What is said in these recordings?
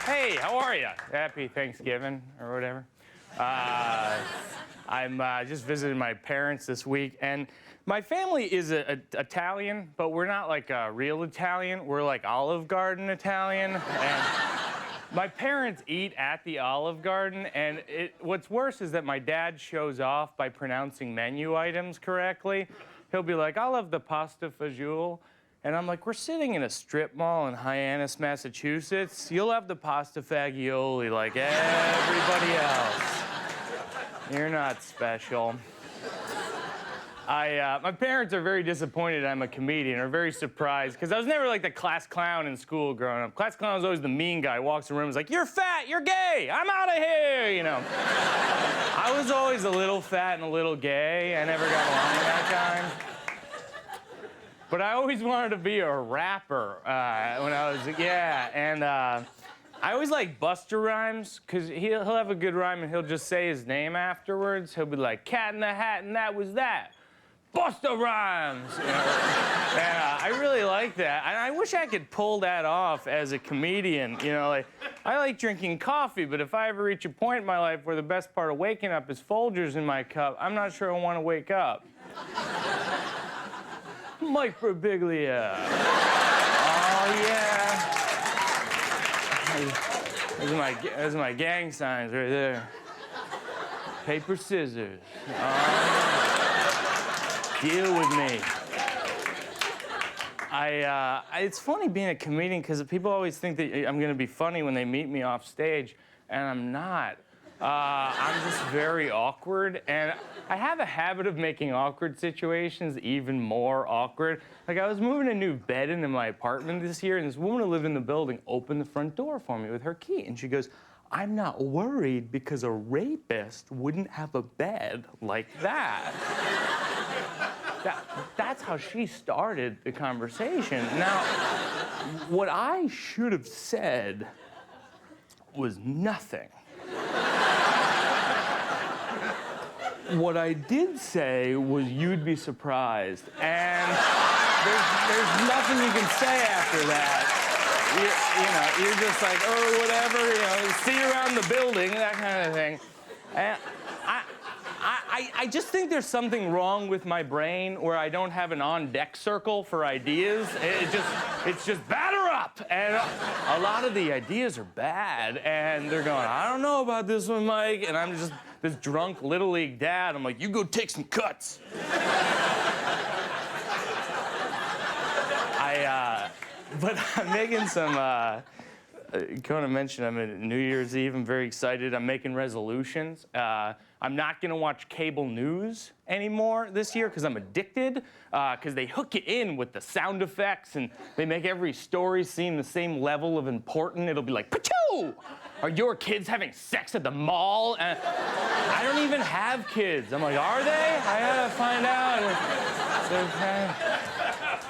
Hey, how are you? Happy Thanksgiving or whatever. I'm just visiting my parents this week, and my family is Italian, but we're not like real Italian. We're like Olive Garden Italian. And my parents eat at the Olive Garden, and what's worse is that my dad shows off by pronouncing menu items correctly. He'll be like, I'll have the pasta fagioli. And I'm like, we're sitting in a strip mall in Hyannis, Massachusetts. You'll have the pasta fagioli like everybody else. You're not special. My parents are very disappointed I'm a comedian, or very surprised, because I was never like the class clown in school growing up. Class clown was always the mean guy, walks in the room, is like, you're fat, you're gay, I'm out of here, you know. I was always a little fat and a little gay. I never got along with that kind. But I always wanted to be a rapper when I was, and I always like Busta Rhymes, because he'll have a good rhyme and he'll just say his name afterwards. He'll be like, Cat in the Hat, and that was that. Busta Rhymes! You know? And I really like that. And I wish I could pull that off as a comedian. You know, like, I like drinking coffee, but if I ever reach a point in my life where the best part of waking up is Folgers in my cup, I'm not sure I want to wake up. Mike Birbiglia. Oh, yeah. Those are my gang signs right there. Paper, scissors. Deal with me. It's funny being a comedian because people always think that I'm going to be funny when they meet me off stage, and I'm not. I'm just very awkward, and I have a habit of making awkward situations even more awkward. Like, I was moving a new bed into my apartment this year, and this woman who lived in the building opened the front door for me with her key, and she goes, I'm not worried because a rapist wouldn't have a bed like that. That's how she started the conversation. Now, what I should have said was nothing. What I did say was, you'd be surprised. And there's nothing you can say after that. You're just like, oh, whatever, see you around the building, that kind of thing. And I just think there's something wrong with my brain where I don't have an on-deck circle for ideas. It's just batter up. And a lot of the ideas are bad, and they're going, I don't know about this one, Mike. And I'm just this drunk Little League dad. I'm like, you go take some cuts. But I'm making some, Conan mentioned I'm at New Year's Eve. I'm very excited. I'm making resolutions. I'm not going to watch cable news anymore this year because I'm addicted, because they hook you in with the sound effects and they make every story seem the same level of important. It'll be like, Pachoo! Are your kids having sex at the mall? I don't even have kids. I'm like, are they? I gotta find out.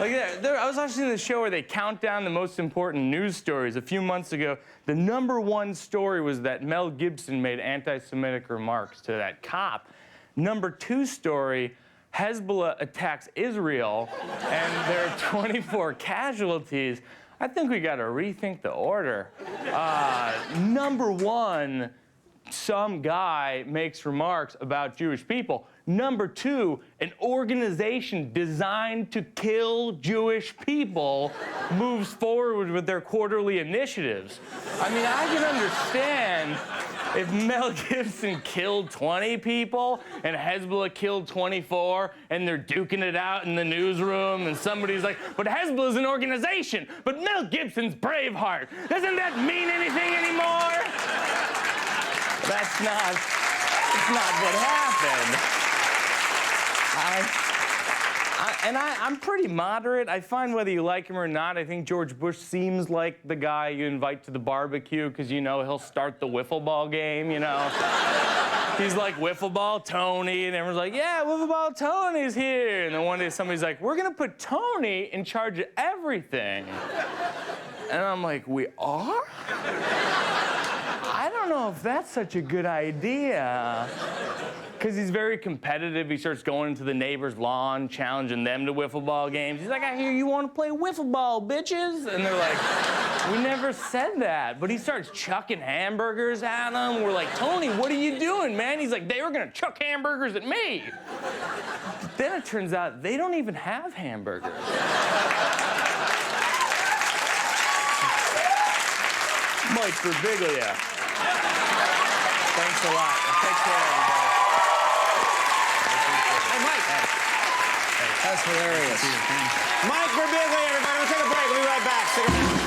I was watching this show where they count down the most important news stories. A few months ago, the #1 story was that Mel Gibson made anti-Semitic remarks to that cop. #2 story, Hezbollah attacks Israel, and there are 24 casualties. I think we gotta rethink the order. #1, some guy makes remarks about Jewish people. #2, an organization designed to kill Jewish people moves forward with their quarterly initiatives. I mean, I can understand if Mel Gibson killed 20 people and Hezbollah killed 24 and they're duking it out in the newsroom and somebody's like, but Hezbollah's an organization, but Mel Gibson's Braveheart. Doesn't that mean anything anymore? That's not what happened. I'm pretty moderate. I find whether you like him or not, I think George Bush seems like the guy you invite to the barbecue because, he'll start the wiffle ball game, He's like, wiffle ball Tony, and everyone's like, yeah, wiffle ball Tony's here. And then one day somebody's like, we're going to put Tony in charge of everything. And I'm like, we are? I don't know if that's such a good idea. Because he's very competitive. He starts going into the neighbor's lawn, challenging them to wiffle ball games. He's like, I hear you want to play wiffle ball, bitches. And they're like, we never said that. But he starts chucking hamburgers at them. We're like, Tony, what are you doing, man? He's like, they were going to chuck hamburgers at me. Then it turns out they don't even have hamburgers. Mike Birbiglia. Thanks a lot. Take care, everybody. Hey, Mike. That's hilarious. Mike Birbiglia, everybody. We'll take a break. We'll be right back. Stick around.